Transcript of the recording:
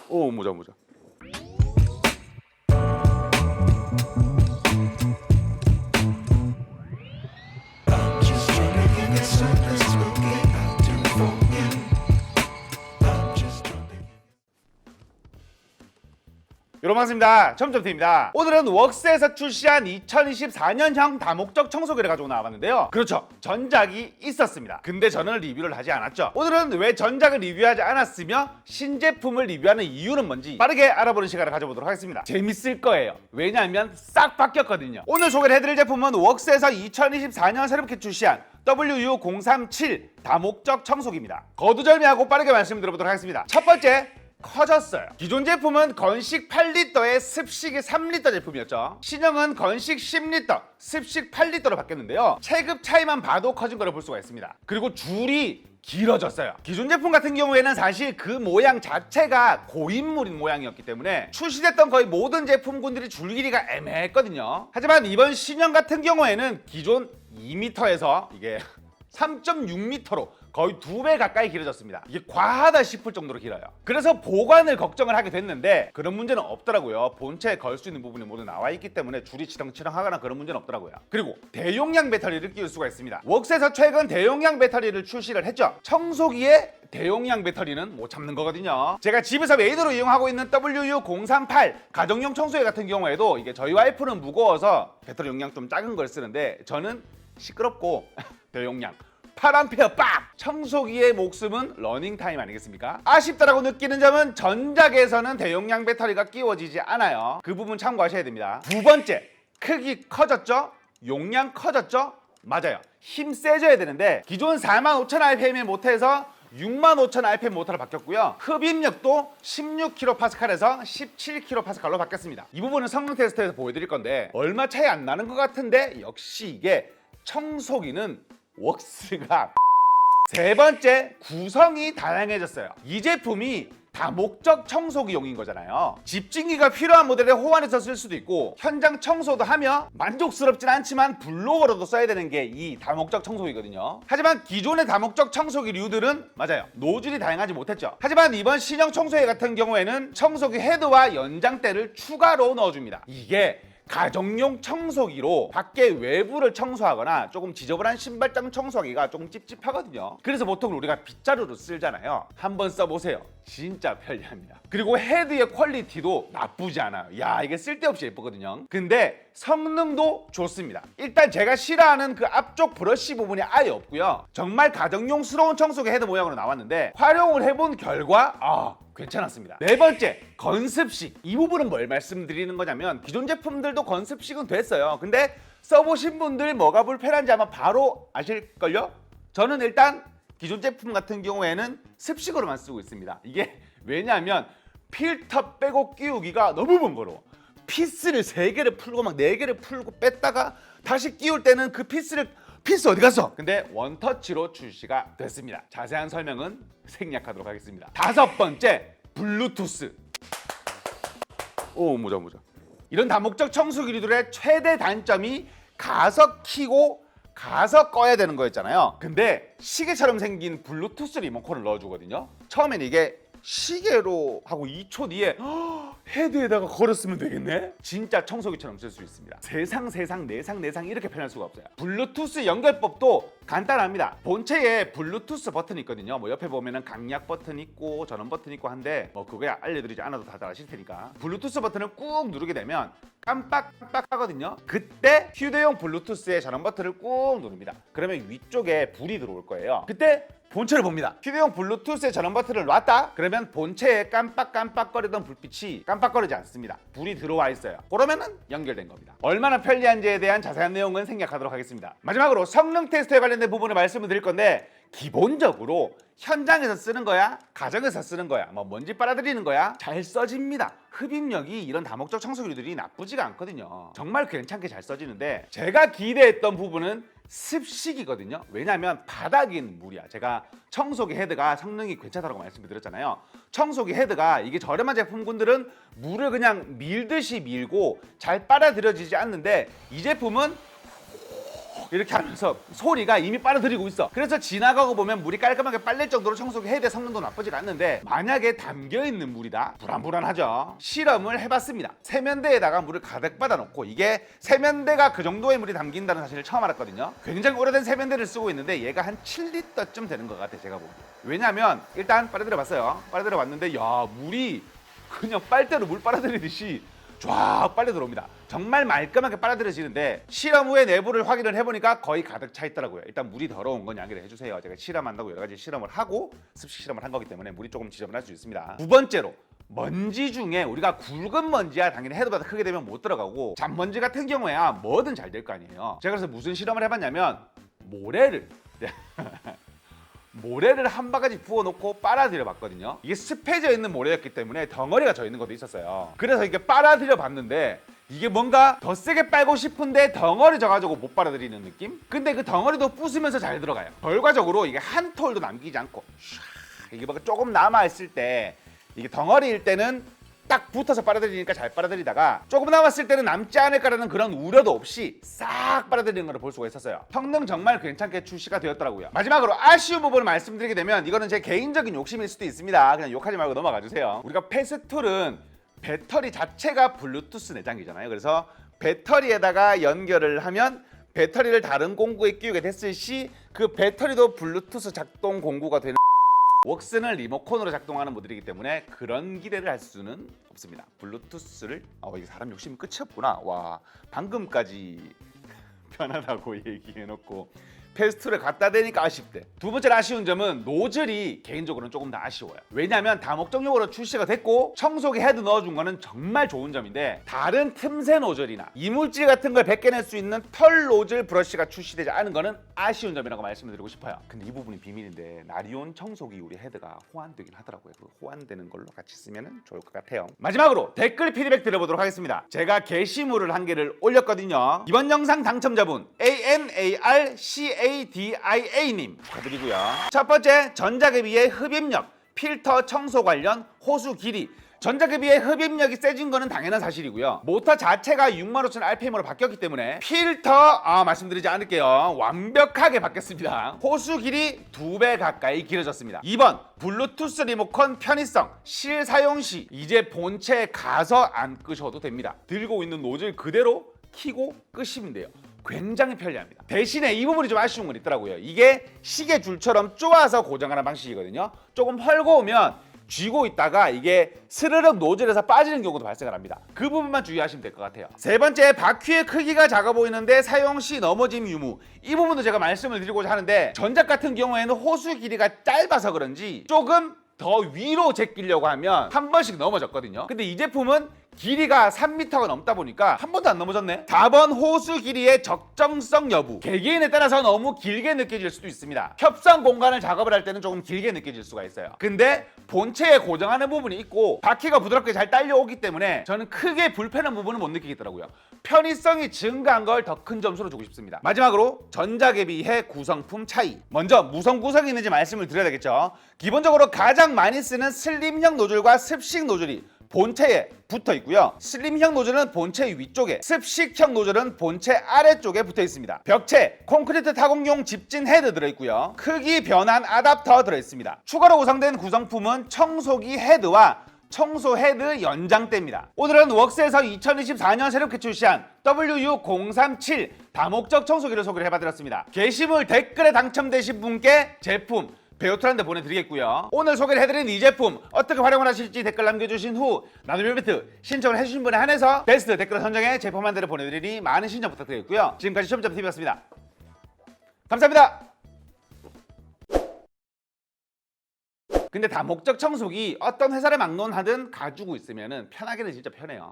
오, 모자. Just trying to give you something spooky I'll do for you. I'm just trying to 여러분 반갑습니다. 첨점TV입니다. 오늘은 웍스에서 출시한 2024년형 다목적 청소기를 가지고 나와봤는데요. 그렇죠, 전작이 있었습니다. 근데 저는 리뷰를 하지 않았죠. 오늘은 왜 전작을 리뷰하지 않았으며 신제품을 리뷰하는 이유는 뭔지 빠르게 알아보는 시간을 가져보도록 하겠습니다. 재밌을 거예요. 왜냐하면 싹 바뀌었거든요. 오늘 소개를 해드릴 제품은 웍스에서 2024년 새롭게 출시한 WU037 다목적 청소기입니다. 거두절미하고 빠르게 말씀드려보도록 하겠습니다. 첫 번째, 커졌어요. 기존 제품은 건식 8리터에 습식이 3리터 제품이었죠. 신형은 건식 10리터, 습식 8리터로 바뀌었는데요. 체급 차이만 봐도 커진 걸 볼 수가 있습니다. 그리고 줄이 길어졌어요. 기존 제품 같은 경우에는 사실 그 모양 자체가 고인물인 모양이었기 때문에 출시됐던 거의 모든 제품군들이 줄 길이가 애매했거든요. 하지만 이번 신형 같은 경우에는 기존 2m에서 이게 3.6m로 거의 2배 가까이 길어졌습니다. 이게 과하다 싶을 정도로 길어요. 그래서 보관을 걱정을 하게 됐는데 그런 문제는 없더라고요. 본체에 걸 수 있는 부분이 모두 나와 있기 때문에 줄이 치렁치렁하거나 그런 문제는 없더라고요. 그리고 대용량 배터리를 끼울 수가 있습니다. 웍스에서 최근 대용량 배터리를 출시를 했죠. 청소기에 대용량 배터리는 못 참는 거거든요. 제가 집에서 메이드로 이용하고 있는 WU038 가정용 청소기 같은 경우에도 이게 저희 와이프는 무거워서 배터리 용량 좀 작은 걸 쓰는데 저는 시끄럽고 대용량 8A 빡! 청소기의 목숨은 러닝타임 아니겠습니까? 아쉽다라고 느끼는 점은 전작에서는 대용량 배터리가 끼워지지 않아요. 그 부분 참고하셔야 됩니다. 두 번째, 크기 커졌죠? 용량 커졌죠? 맞아요. 힘 세져야 되는데 기존 45,000rpm의 모터에서 65,000rpm 모터로 바뀌었고요. 흡입력도 16kPa에서 17kPa로 바뀌었습니다. 이 부분은 성능 테스트에서 보여드릴 건데 얼마 차이 안 나는 것 같은데 역시 이게 청소기는 웍스가. 세 번째, 구성이 다양해졌어요. 이 제품이 다목적 청소기용인 거잖아요. 집진기가 필요한 모델에 호환해서 쓸 수도 있고 현장 청소도 하며 만족스럽진 않지만 블로어로도 써야 되는 게 이 다목적 청소기거든요. 하지만 기존의 다목적 청소기류들은 맞아요, 노즐이 다양하지 못했죠. 하지만 이번 신형 청소기 같은 경우에는 청소기 헤드와 연장대를 추가로 넣어줍니다. 이게 가정용 청소기로 밖에 외부를 청소하거나 조금 지저분한 신발장 청소하기가 조금 찝찝하거든요. 그래서 보통 우리가 빗자루로 쓰잖아요. 한번 써보세요. 진짜 편리합니다. 그리고 헤드의 퀄리티도 나쁘지 않아요. 야, 이게 쓸데없이 예쁘거든요. 근데 성능도 좋습니다. 일단 제가 싫어하는 그 앞쪽 브러쉬 부분이 아예 없고요. 정말 가정용스러운 청소기 헤드 모양으로 나왔는데 활용을 해본 결과 괜찮았습니다. 네 번째, 건습식. 이 부분은 뭘 말씀드리는 거냐면 기존 제품들도 건습식은 됐어요. 근데 써보신 분들 뭐가 불편한지 아마 바로 아실걸요? 저는 일단 기존 제품 같은 경우에는 습식으로만 쓰고 있습니다. 이게 왜냐하면 필터 빼고 끼우기가 너무 번거로워. 피스를 3개를 풀고 막 4개를 풀고 뺐다가 다시 끼울 때는 그 피스 어디 갔어? 근데 원터치로 출시가 됐습니다. 자세한 설명은 생략하도록 하겠습니다. 다섯 번째, 블루투스. 오, 모자. 이런 다목적 청소기들의 최대 단점이 가서 켜고 가서 꺼야 되는 거였잖아요. 근데 시계처럼 생긴 블루투스 리모컨을 넣어주거든요. 처음엔 이게 시계로 하고 2초 뒤에 헤드에다가 걸었으면 되겠네? 진짜 청소기처럼 쓸 수 있습니다. 세상 내상 이렇게 표현할 수가 없어요. 블루투스 연결법도 간단합니다. 본체에 블루투스 버튼이 있거든요. 뭐 옆에 보면은 강약 버튼 있고 전원 버튼 있고 한데 뭐 그거 알려드리지 않아도 다들 아실 테니까 블루투스 버튼을 꾹 누르게 되면 깜빡깜빡 하거든요. 그때 휴대용 블루투스의 전원 버튼을 꾹 누릅니다. 그러면 위쪽에 불이 들어올 거예요. 그때 본체를 봅니다. 휴대용 블루투스의 전원 버튼을 놨다? 그러면 본체에 깜빡깜빡거리던 불빛이 깜빡거리지 않습니다. 불이 들어와 있어요. 그러면은 연결된 겁니다. 얼마나 편리한지에 대한 자세한 내용은 생략하도록 하겠습니다. 마지막으로 성능 테스트에 관련된 부분을 말씀을 드릴 건데 기본적으로 현장에서 쓰는 거야? 가정에서 쓰는 거야? 뭐 먼지 빨아들이는 거야? 잘 써집니다. 흡입력이 이런 다목적 청소기들이 나쁘지가 않거든요. 정말 괜찮게 잘 써지는데 제가 기대했던 부분은 습식이거든요. 왜냐하면 바닥인 물이야. 제가 청소기 헤드가 성능이 괜찮다고 말씀을 드렸잖아요. 청소기 헤드가 이게 저렴한 제품군들은 물을 그냥 밀듯이 밀고 잘 빨아들여지지 않는데 이 제품은 이렇게 하면서 소리가 이미 빨아들이고 있어. 그래서 지나가고 보면 물이 깔끔하게 빨릴 정도로 청소기 해야 돼. 성능도 나쁘지가 않는데 만약에 담겨있는 물이다? 불안불안하죠. 실험을 해봤습니다. 세면대에다가 물을 가득 받아놓고 이게 세면대가 그 정도의 물이 담긴다는 사실을 처음 알았거든요. 굉장히 오래된 세면대를 쓰고 있는데 얘가 한 7리터쯤 되는 것 같아, 제가 보기에. 왜냐면 일단 빨아들여봤어요. 빨아들여봤는데 야, 물이 그냥 빨대로 물 빨아들이듯이 쫙 빨려 들어옵니다. 정말 말끔하게 빨아들여지는데 실험 후에 내부를 확인을 해보니까 거의 가득 차 있더라고요. 일단 물이 더러운 건 양해를 해주세요. 제가 실험한다고 여러 가지 실험을 하고 습식 실험을 한 거기 때문에 물이 조금 지저분할 수 있습니다. 두 번째로, 먼지 중에 우리가 굵은 먼지야 당연히 해도보다 크게 되면 못 들어가고 잔먼지 같은 경우에야 뭐든 잘 될 거 아니에요. 제가 그래서 무슨 실험을 해봤냐면 모래를 한 바가지 부어놓고 빨아들여 봤거든요. 이게 습해져 있는 모래였기 때문에 덩어리가 져 있는 것도 있었어요. 그래서 이게 빨아들여 봤는데 이게 뭔가 더 세게 빨고 싶은데 덩어리 져가지고 못 빨아들이는 느낌? 근데 그 덩어리도 부수면서 잘 들어가요. 결과적으로 이게 한 톨도 남기지 않고 이게 뭔가 조금 남아있을 때 이게 덩어리일 때는 딱 붙어서 빨아들이니까 잘 빨아들이다가 조금 남았을 때는 남지 않을까라는 그런 우려도 없이 싹 빨아들이는 걸 볼 수가 있었어요. 성능 정말 괜찮게 출시가 되었더라고요. 마지막으로 아쉬운 부분을 말씀드리게 되면 이거는 제 개인적인 욕심일 수도 있습니다. 그냥 욕하지 말고 넘어가 주세요. 우리가 패스툴은 배터리 자체가 블루투스 내장이잖아요. 그래서 배터리에다가 연결을 하면 배터리를 다른 공구에 끼우게 됐을 시 그 배터리도 블루투스 작동 공구가 되는 웍스는 리모컨으로 작동하는 모델이기 때문에 그런 기대를 할 수는 없습니다. 블루투스를 이게 사람 욕심이 끝이 없구나. 와, 방금까지 편하다고 얘기해놓고 패스트를 갖다 대니까 아쉽대. 두 번째 아쉬운 점은 노즐이 개인적으로는 조금 더 아쉬워요. 왜냐하면 다목적용으로 출시가 됐고 청소기 헤드 넣어준 거는 정말 좋은 점인데 다른 틈새 노즐이나 이물질 같은 걸 벗겨낼 수 있는 털 노즐 브러쉬가 출시되지 않은 거는 아쉬운 점이라고 말씀을 드리고 싶어요. 근데 이 부분이 비밀인데 나리온 청소기 우리 헤드가 호환되긴 하더라고요. 그 호환되는 걸로 같이 쓰면 좋을 것 같아요. 마지막으로 댓글 피드백 드려보도록 하겠습니다. 제가 게시물을 한 개를 올렸거든요. 이번 영상 당첨자분 ANARCADIA님 축하드리고요. 첫 번째, 전자계비의 흡입력, 필터 청소 관련 호수 길이. 전자계비의 흡입력이 세진 거는 당연한 사실이고요. 모터 자체가 65,000rpm으로 바뀌었기 때문에 필터 말씀드리지 않을게요. 완벽하게 바뀌었습니다. 호수 길이 2배 가까이 길어졌습니다. 2번, 블루투스 리모컨 편의성. 실사용 시 이제 본체에 가서 안 끄셔도 됩니다. 들고 있는 노즐 그대로 키고 끄시면 돼요. 굉장히 편리합니다. 대신에 이 부분이 좀 아쉬운 건 있더라고요. 이게 시계 줄처럼 쪼아서 고정하는 방식이거든요. 조금 헐고 오면 쥐고 있다가 이게 스르륵 노즐에서 빠지는 경우도 발생을 합니다. 그 부분만 주의하시면 될 것 같아요. 세 번째, 바퀴의 크기가 작아 보이는데 사용 시 넘어짐 유무. 이 부분도 제가 말씀을 드리고자 하는데 전작 같은 경우에는 호수 길이가 짧아서 그런지 조금 더 위로 제끼려고 하면 한 번씩 넘어졌거든요. 근데 이 제품은 길이가 3m가 넘다 보니까 한 번도 안 넘어졌네. 4번, 호수 길이의 적정성 여부. 개개인에 따라서 너무 길게 느껴질 수도 있습니다. 협상 공간을 작업을 할 때는 조금 길게 느껴질 수가 있어요. 근데 본체에 고정하는 부분이 있고 바퀴가 부드럽게 잘 딸려오기 때문에 저는 크게 불편한 부분은 못 느끼겠더라고요. 편의성이 증가한 걸 더 큰 점수로 주고 싶습니다. 마지막으로 전자계비의 구성품 차이. 먼저 무선 구성이 있는지 말씀을 드려야 되겠죠. 기본적으로 가장 많이 쓰는 슬림형 노즐과 습식 노즐이 본체에 붙어 있고요. 슬림형 노즐은 본체 위쪽에, 습식형 노즐은 본체 아래쪽에 붙어 있습니다. 벽체, 콘크리트 타공용 집진 헤드 들어있고요. 크기 변환 아답터 들어있습니다. 추가로 구성된 구성품은 청소기 헤드와 청소 헤드 연장대입니다. 오늘은 웍스에서 2024년 새롭게 출시한 WU037 다목적 청소기를 소개를 해봐드렸습니다. 게시물 댓글에 당첨되신 분께 제품 베오트란데 보내드리겠고요. 오늘 소개를 해드린 이 제품 어떻게 활용을 하실지 댓글 남겨주신 후 나눔 이벤트 신청을 해주신 분에 한해서 베스트 댓글을 선정해 제품 한 대를 보내드리니 많은 신청 부탁드리겠고요. 지금까지 시험점TV였습니다. 감사합니다. 근데 다목적 청소기 어떤 회사를 막론하든 가지고 있으면 편하기는 진짜 편해요.